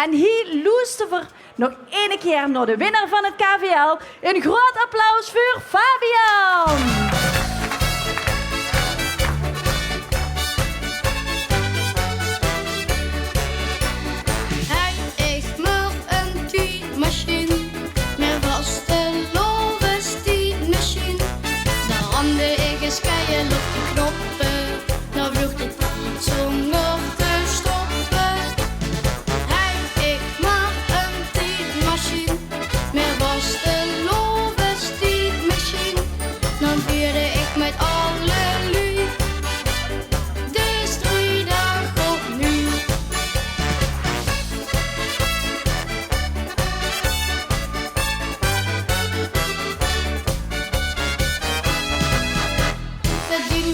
En hier luisteren we nog één keer naar de winnaar van het KVL. Een groot applaus voor Fabian.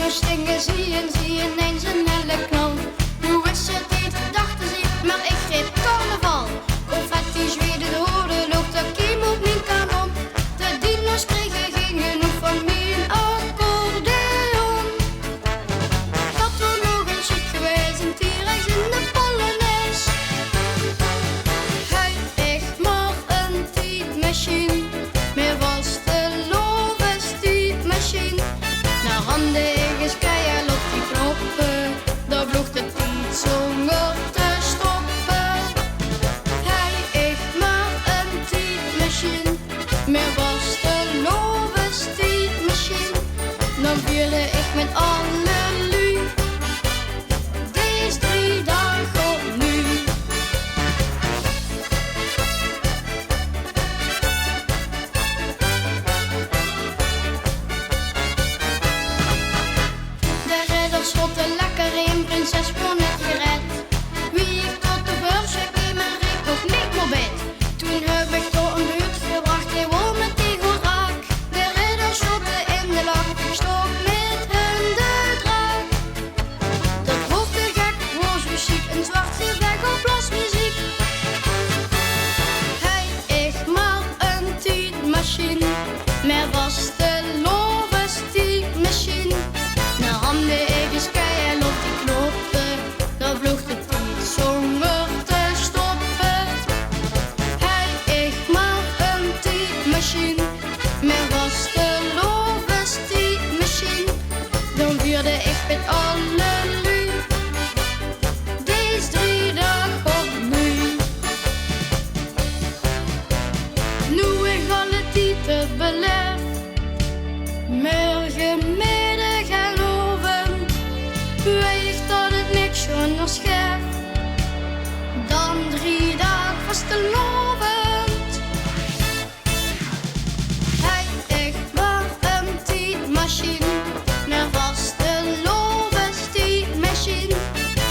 Stingen zie je ineens een helle knal. Hoe is het niet, dachten ze, maar ik greep carnaval. Confetti zweerde de hoorden, loopt de kiem op mijn kanon. De dino's kregen geen genoeg van mijn accordeon. Dat was nog een chic geweest, een T-Rex in de Polonaise. Hij echt maar een typemachine, meer was de love typemachine. Naar handen keihard op die knoppen, daar vloog het niet zonder te stoppen. Hij echt maar een typemachine, meer was de lowest typemachine. Dan vierde ik met alle lui, deze 3 dagen opnieuw. Schotten lekker in, prinses kon net gered. Wie ik tot de beurs ging, maar ik nog niet meer bed. Toen heb ik door een buurt gebracht, hij won met die goed raak. De ridders schotten in de lach, ik stop met hun de draak. Dat wordt te gek, was muziek, een zwart gevecht op blasmuziek. Hij echt maar een typemachine, maar was de lowest typemachine. Naar handen keihard op die knoppen, dan vloog het niet zonder te stoppen. Hij echt maar een typemachine, maar was de lowest typemachine. Dan vierde ik met alle lui, deze 3 dagen opnieuw. Nu ik alle typen belef, morgenmiddag en over, weegt dat het niks zonder schep. Dan 3 dagen vastelovend. Hij echt maar een typemachine, maar was de lowest typemachine.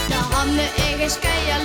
De handen ergens keihard